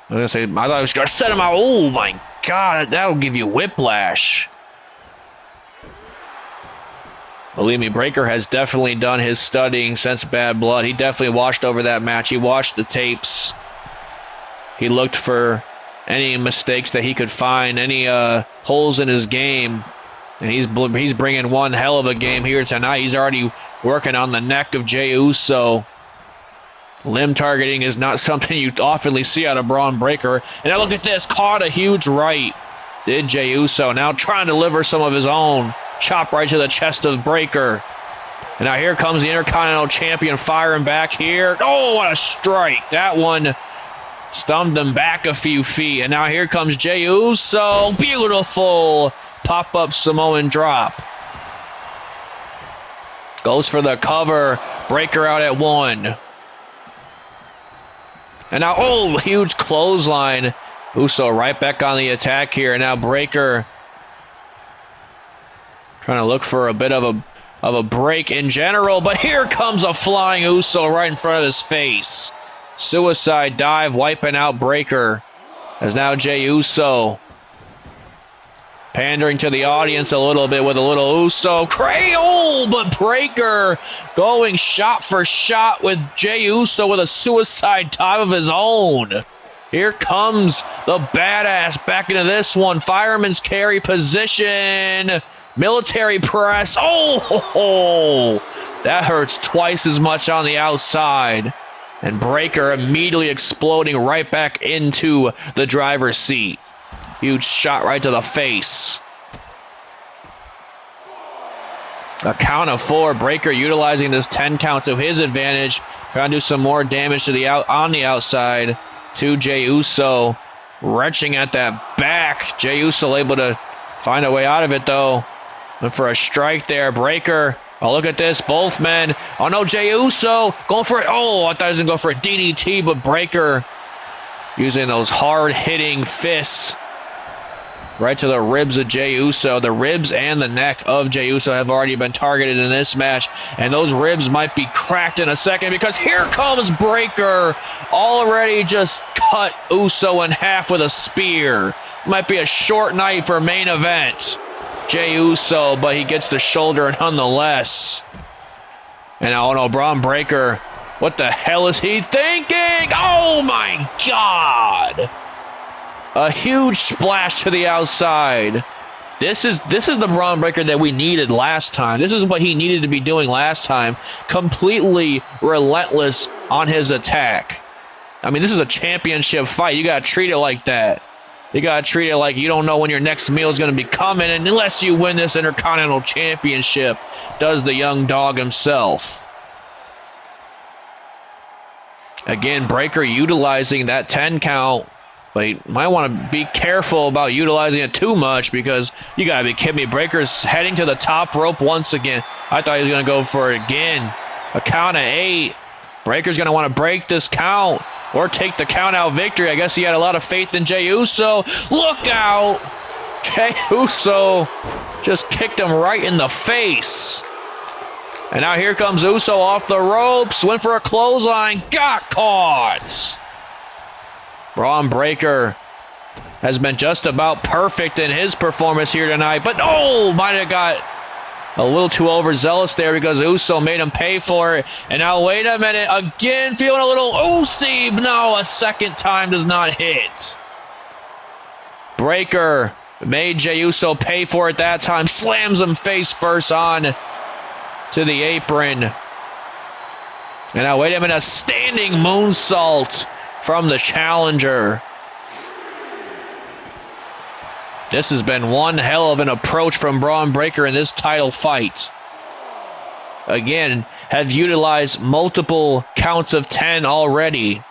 I thought he was going to send him out. Oh my God, that will give you whiplash. Believe me, Breakker has definitely done his studying since Bad Blood. He definitely watched over that match. He watched the tapes. He looked for any mistakes that he could find, any holes in his game. And he's bringing one hell of a game here tonight. He's already working on the neck of Jey Uso. Limb targeting is not something you often see out of Bron Breakker. And now look at this. Caught a huge right. Did Jey Uso. Now trying to deliver some of his own. Chop right to the chest of Breakker. And now here comes the Intercontinental Champion firing back here. Oh, what a strike. That one stumped him back a few feet. And now here comes Jey Uso. Beautiful pop-up Samoan drop. Goes for the cover. Breakker out at one. And now, huge clothesline Uso right back on the attack here. And now Breakker trying to look for a bit of a break in general. But here comes a flying Uso right in front of his face. Suicide dive wiping out Breakker. As now Jey Uso pandering to the audience a little bit with a little Uso Creole, but Breakker going shot for shot with Jey Uso with a suicide dive of his own. Here comes the badass back into this one. Fireman's carry position. Military press. Oh, that hurts twice as much on the outside. And Breakker immediately exploding right back into the driver's seat. Huge shot right to the face. A count of 4. Breakker utilizing this 10 count to his advantage. Trying to do some more damage to on the outside to Jey Uso. Wrenching at that back. Jey Uso able to find a way out of it though. Went for a strike there. Breakker. Oh, look at this. Both men. Oh no, Jey Uso going for it. Oh, I thought he was going to go for a DDT, but Breakker using those hard-hitting fists right to the ribs of Jey Uso. The ribs and the neck of Jey Uso have already been targeted in this match, and those ribs might be cracked in a second because here comes Breakker. Already just cut Uso in half with a spear. Might be a short night for main event. Jey Uso, but he gets the shoulder nonetheless. And oh no, Bron Breakker. What the hell is he thinking? Oh my God! A huge splash to the outside. This is the Bron Breakker that we needed last time. This is what he needed to be doing last time. Completely relentless on his attack. I mean, this is a championship fight. You gotta treat it like that. You gotta treat it like you don't know when your next meal is gonna be coming, and unless you win this Intercontinental Championship, does the young dog himself. Again, Breakker utilizing that 10 count, but you might want to be careful about utilizing it too much because you gotta be kidding me. Breakker's heading to the top rope once again. I thought he was gonna go for it again. A count of 8. Breakker's gonna want to break this count or take the count out victory. I guess he had a lot of faith in Jey Uso. Look out! Jey Uso just kicked him right in the face. And now here comes Uso off the ropes. Went for a clothesline. Got caught. Bron Breakker has been just about perfect in his performance here tonight. But oh, might have got a little too overzealous there because Uso made him pay for it. And now wait a minute. Again, feeling a little oozy. No, a second time does not hit. Breakker made Jey Uso pay for it that time. Slams him face first on to the apron. And now wait a minute. A standing moonsault from the challenger. This has been one hell of an approach from Bron Breakker in this title fight. Again, have utilized multiple counts of 10 already.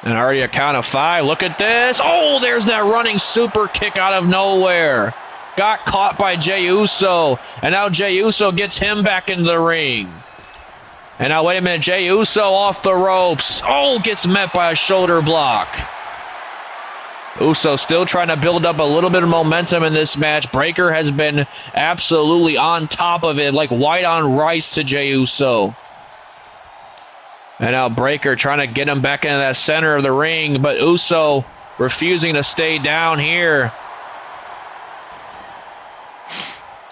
And already a count of 5. Look at this. Oh, there's that running super kick out of nowhere. Got caught by Jey Uso. And now Jey Uso gets him back into the ring. And now, wait a minute, Jey Uso off the ropes. Oh, gets met by a shoulder block. Uso still trying to build up a little bit of momentum in this match. Breakker has been absolutely on top of it, like white on rice to Jey Uso. And now Breakker trying to get him back into that center of the ring, but Uso refusing to stay down here.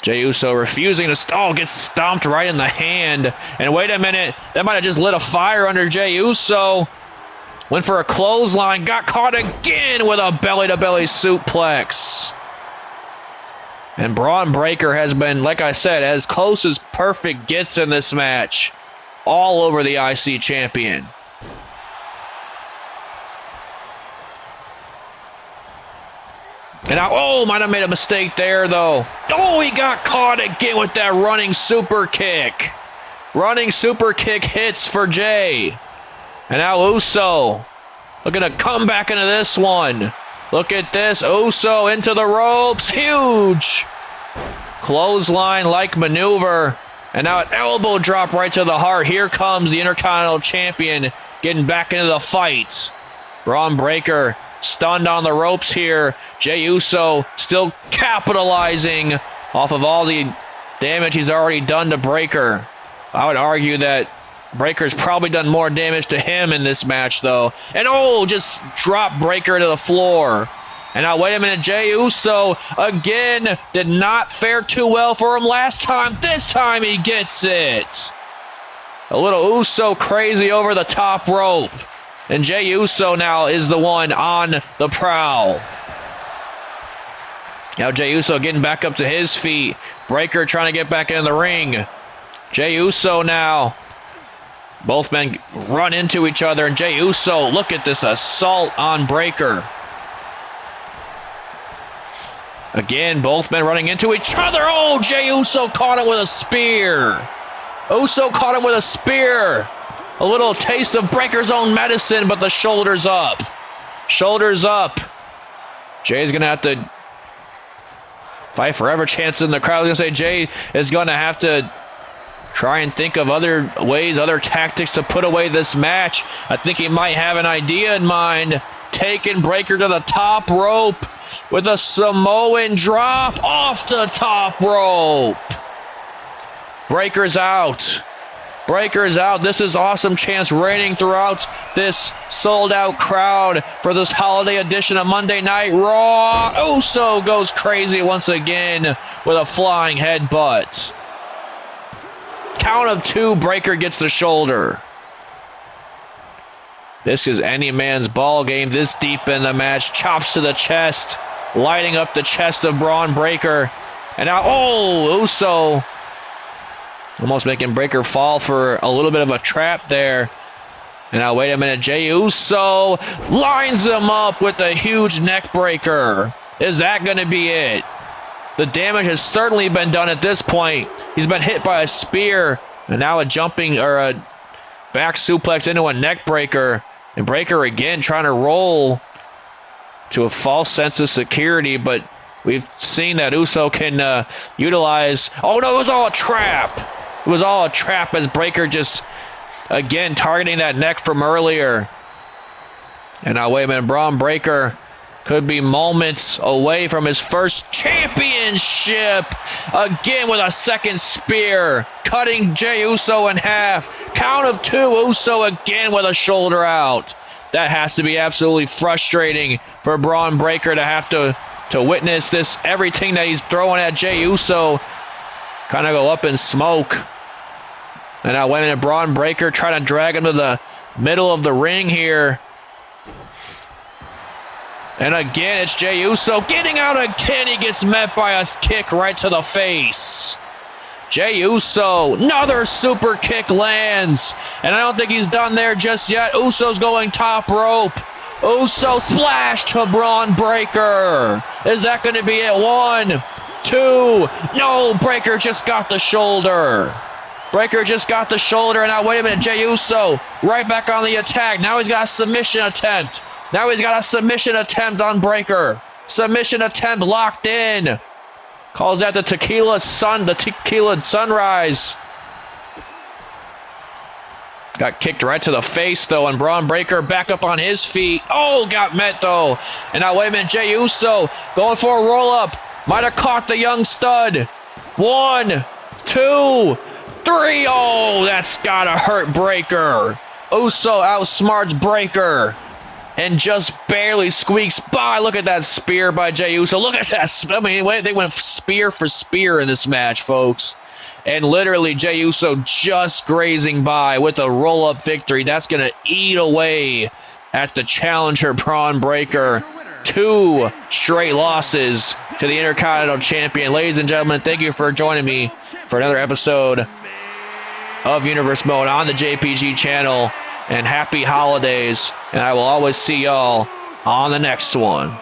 Jey Uso refusing to gets stomped right in the hand. And wait a minute, that might have just lit a fire under Jey Uso. Went for a clothesline, got caught again with a belly-to-belly suplex. And Bron Breakker has been, like I said, as close as perfect gets in this match. All over the IC champion. And now, might have made a mistake there, though. Oh, he got caught again with that running super kick. Running super kick hits for Jey. And now Uso looking to come back into this one. Look at this. Uso into the ropes. Huge clothesline-like maneuver. And now an elbow drop right to the heart. Here comes the Intercontinental Champion, getting back into the fight. Bron Breakker stunned on the ropes here. Jey Uso still capitalizing off of all the damage he's already done to Breakker. I would argue that Breakker's probably done more damage to him in this match, though. And just dropped Breakker to the floor. And now, wait a minute, Jey Uso, again, did not fare too well for him last time. This time he gets it. A little Uso crazy over the top rope. And Jey Uso now is the one on the prowl. Now Jey Uso getting back up to his feet. Breakker trying to get back in the ring. Jey Uso now. Both men run into each other. And Jey Uso, look at this assault on Breakker. Again, both men running into each other. Jey Uso caught him with a spear. Uso caught him with a spear. A little taste of Breakker's own medicine, but the shoulders up. Shoulders up. Jay's going to have to fight forever chance in the crowd. I was going to say Jey is going to have to try and think of other ways, other tactics to put away this match. I think he might have an idea in mind. Taking Breakker to the top rope with a Samoan drop off the top rope. Breakker's out. Breakker's out. This is Awesome Chance reigning throughout this sold-out crowd for this holiday edition of Monday Night Raw. Uso goes crazy once again with a flying headbutt. Count of 2, Breakker gets the shoulder. This is any man's ball game this deep in the match. Chops to the chest, lighting up the chest of Bron Breakker. And now, Uso almost making Breakker fall for a little bit of a trap there. And now, wait a minute, Jey Uso lines him up with a huge neck breaker. Is that going to be it? The damage has certainly been done at this point. He's been hit by a spear, and now a jumping or a back suplex into a neck breaker. And Breakker again trying to roll to a false sense of security, but we've seen that Uso can utilize... Oh, no, it was all a trap. It was all a trap as Breakker just, again, targeting that neck from earlier. And now, wait a minute, Bron Breakker could be moments away from his first championship. Again with a second spear, cutting Jey Uso in half. Count of 2, Uso again with a shoulder out. That has to be absolutely frustrating for Bron Breakker to have to witness this. Everything that he's throwing at Jey Uso kind of go up in smoke. And now, wait a minute, Bron Breakker trying to drag him to the middle of the ring here. And again, it's Jey Uso getting out again. He gets met by a kick right to the face. Jey Uso, another super kick lands. And I don't think he's done there just yet. Uso's going top rope. Uso splash to Bron Breakker. Is that going to be it? 1, 2. No, Breakker just got the shoulder. Breakker just got the shoulder. And now, wait a minute, Jey Uso right back on the attack. Now he's got a submission attempt. Now he's got a submission attempt on Breakker. Submission attempt locked in. Calls that the Tequila Sunrise. Got kicked right to the face, though, and Bron Breakker back up on his feet. Got met, though. And now, wait a minute, Jey Uso going for a roll-up. Might have caught the young stud. 1, 2, 3. That's gotta hurt Breakker. Uso outsmarts Breakker and just barely squeaks by. Look at that spear by Jey Uso. Look at that. I mean, they went spear for spear in this match, folks. And literally, Jey Uso just grazing by with a roll-up victory. That's going to eat away at the challenger, Bron Breakker. 2 straight losses to the Intercontinental Champion. Ladies and gentlemen, thank you for joining me for another episode of Universe Mode on the JPG channel. And happy holidays. And I will always see y'all on the next one.